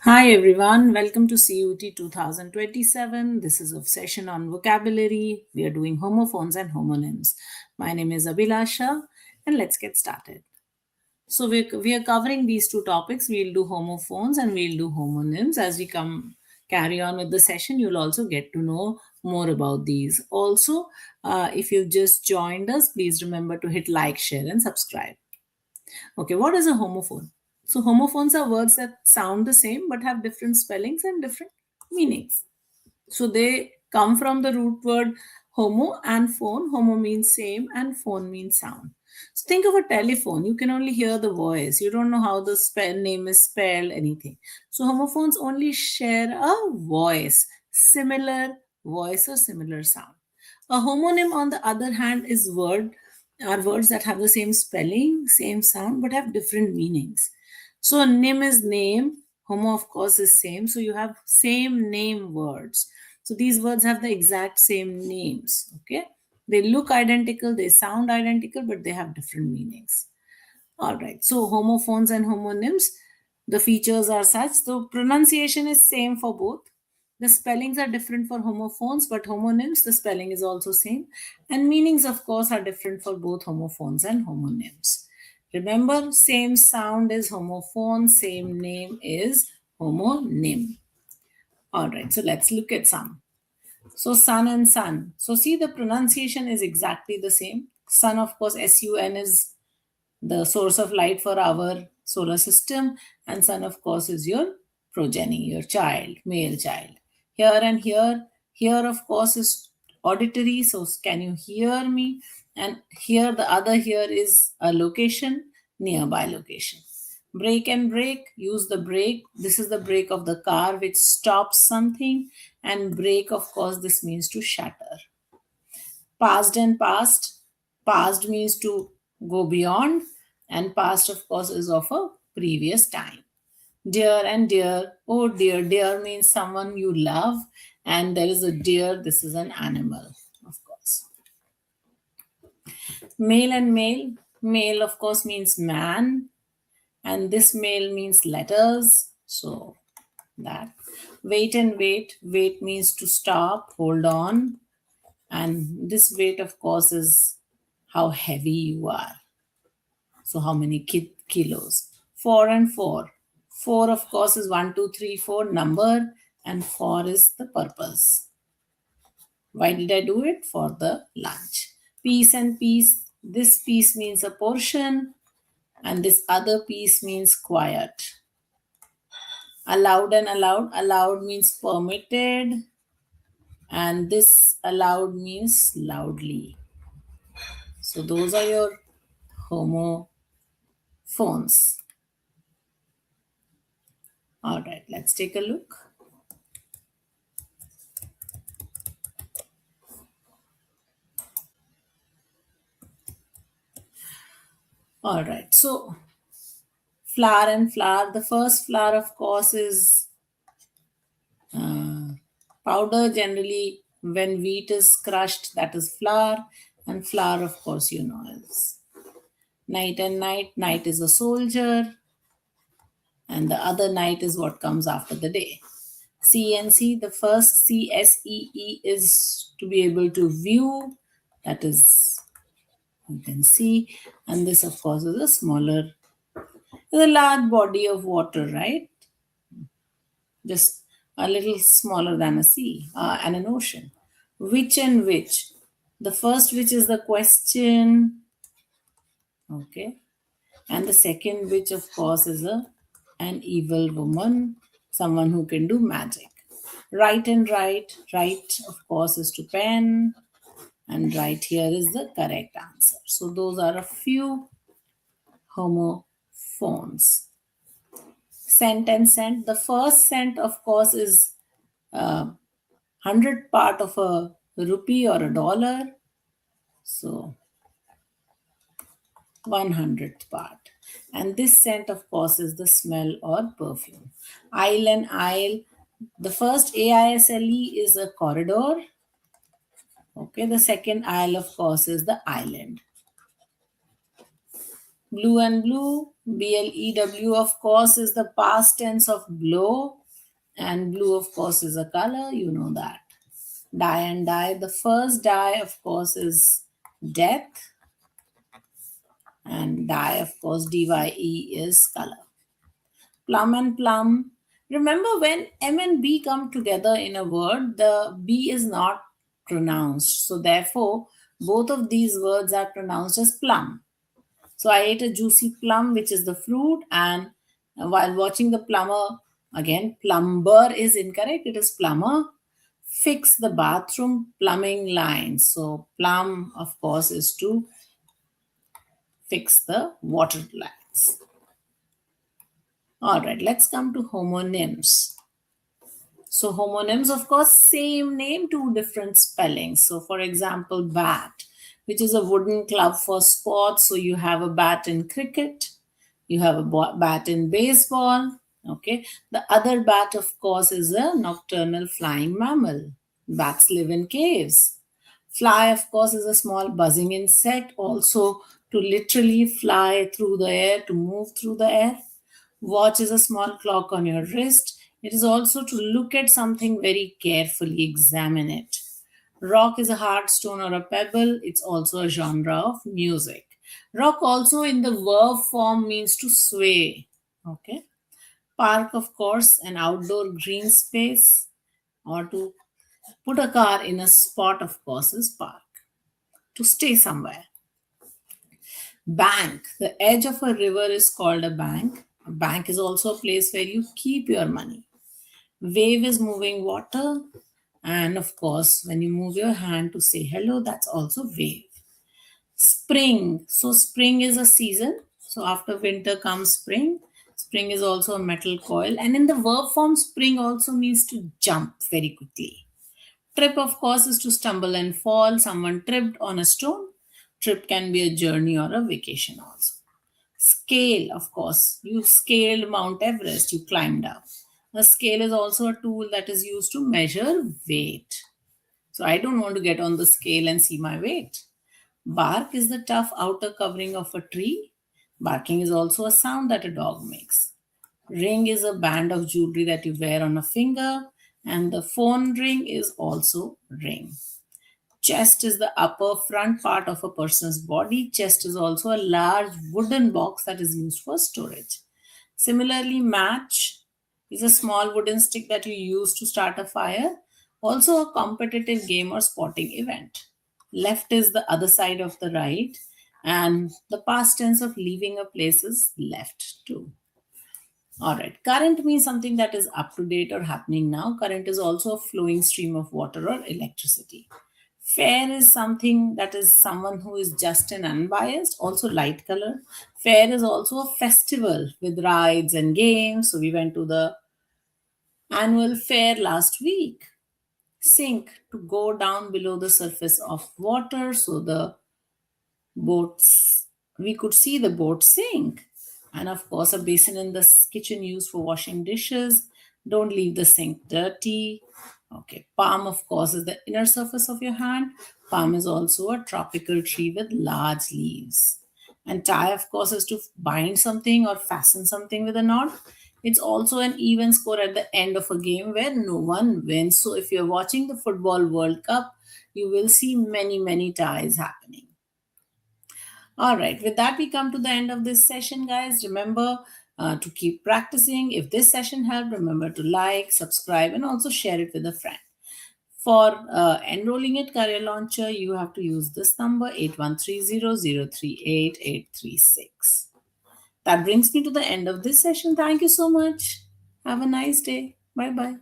Hi everyone, welcome to CUT 2027. This is a session on vocabulary. We are doing homophones and homonyms. My name is Abhilasha and let's get started. So we are covering these two topics. We'll do homophones and we'll do homonyms. As we carry on with the session, you'll also get to know more about these. Also, if you've just joined us, please remember to hit like, share and subscribe. Okay, what is a homophone? So homophones are words that sound the same but have different spellings and different meanings. So they come from the root word homo and phone. Homo means same and phone means sound. So think of a telephone. You can only hear the voice. You don't know how the name is spelled, anything. So homophones only share a voice, similar voice or similar sound. A homonym, on the other hand, are words that have the same spelling, same sound, but have different meanings. So a nym is name, homo of course is same. So you have same name words. So these words have the exact same names. Okay. They look identical, they sound identical, but they have different meanings. All right. So homophones and homonyms, the features are such. The pronunciation is same for both. The spellings are different for homophones, but homonyms, the spelling is also same. And meanings, of course, are different for both homophones and homonyms. Remember, same sound is homophone, same name is homonym. All right, so let's look at some. So sun and sun. So see, the pronunciation is exactly the same. Sun, of course, sun is the source of light for our solar system, and sun, of course, is your progeny, your child, male child. Here and here, of course, is auditory. So can you hear me? And here, the other here is a location, nearby location. Brake and brake, use the brake. This is the brake of the car which stops something, and brake, of course, this means to shatter. Past and past. Past means to go beyond, and past, of course, is of a previous time. Dear and dear. Oh dear. Dear means someone you love, and there is a deer. This is an animal, of course. Male and male. Male, of course, means man, and this male means letters. So that. Wait and wait. Wait means to stop, hold on. And this weight, of course, is how heavy you are. So how many kilos? 4 and 4. 4, of course, is 1, 2, 3, 4 number, and 4 is the purpose. Why did I do it? For the lunch. Piece and piece. This piece means a portion, and this other piece means quiet. Allowed and allowed. Allowed means permitted, and this allowed means loudly. So those are your homophones. All right, let's take a look. All right, so flour and flour. The first flour, of course, is powder. Generally, when wheat is crushed, that is flour. And flour, of course, is night and night. Night is a soldier, and the other night is what comes after the day. C and C, the first C, SEE, is to be able to view. That is, you can see. And this, of course, is a large body of water, right? Just a little smaller than a sea and an ocean. Which and which? The first which is the question, okay, and the second which, of course, is an evil woman, someone who can do magic. Right and right. Right, of course, is to pen, and right here is the correct answer. So those are a few homophones. Cent and cent. The first cent, of course, is 100th part of a rupee or a dollar. So 100th part. And this scent, of course, is the smell or perfume. Aisle and aisle. The first AISLE is a corridor. Okay, the second aisle, of course, is the island. Blue and blue, BLEW, of course, is the past tense of blow. And blue, of course, is a color. You know that. Die and die. The first die, of course, is death. And die, of course, DYE is color. Plum and plum. Remember, when M and B come together in a word, the B is not pronounced. So, therefore, both of these words are pronounced as plum. So, I ate a juicy plum, which is the fruit, and while watching the plumber, again, plumber is incorrect, it is plumber. Fix the bathroom plumbing lines. So, plum, of course, is to fix the water lines. All right, let's come to homonyms. So homonyms, of course, same name, two different spellings. So for example, bat, which is a wooden club for sports. So you have a bat in cricket, you have a bat in baseball. Okay. The other bat, of course, is a nocturnal flying mammal. Bats live in caves. Fly, of course, is a small buzzing insect, also to literally fly through the air, to move through the air. Watch is a small clock on your wrist. It is also to look at something very carefully, examine it. Rock is a hard stone or a pebble. It's also a genre of music. Rock also in the verb form means to sway. Okay. Park, of course, an outdoor green space, or to put a car in a spot, of course, is park. To stay somewhere. Bank. The edge of a river is called a bank. A bank is also a place where you keep your money. Wave is moving water. And of course, when you move your hand to say hello, that's also wave. Spring. So, spring is a season. So, after winter comes spring. Spring is also a metal coil. And in the verb form, spring also means to jump very quickly. Trip, of course, is to stumble and fall. Someone tripped on a stone. Trip can be a journey or a vacation also. Scale, of course, you scaled Mount Everest, you climbed up. A scale is also a tool that is used to measure weight. So I don't want to get on the scale and see my weight. Bark is the tough outer covering of a tree. Barking is also a sound that a dog makes. Ring is a band of jewelry that you wear on a finger, and the phone ring is also ring. Chest is the upper front part of a person's body. Chest is also a large wooden box that is used for storage. Similarly, match is a small wooden stick that you use to start a fire, also a competitive game or sporting event. Left is the other side of the right, and the past tense of leaving a place is left too. All right. Current means something that is up to date or happening now. Current is also a flowing stream of water or electricity. Fair is something that is someone who is just and unbiased, also light color. Fair is also a festival with rides and games. So we went to the annual fair last week. Sink, to go down below the surface of water. So the boats, we could see the boat sink. And of course, a basin in the kitchen used for washing dishes. Don't leave the sink dirty. Okay, palm, of course, is the inner surface of your hand. Palm is also a tropical tree with large leaves. And tie, of course, is to bind something or fasten something with a knot. It's also an even score at the end of a game where no one wins. So if you're watching the Football World Cup, you will see many, many ties happening. All right, with that, we come to the end of this session, guys. Remember to keep practicing. If this session helped, remember to like, subscribe, and also share it with a friend. For enrolling at Career Launcher, you have to use this number 8130038836. That brings me to the end of this session. Thank you so much. Have a nice day. Bye bye.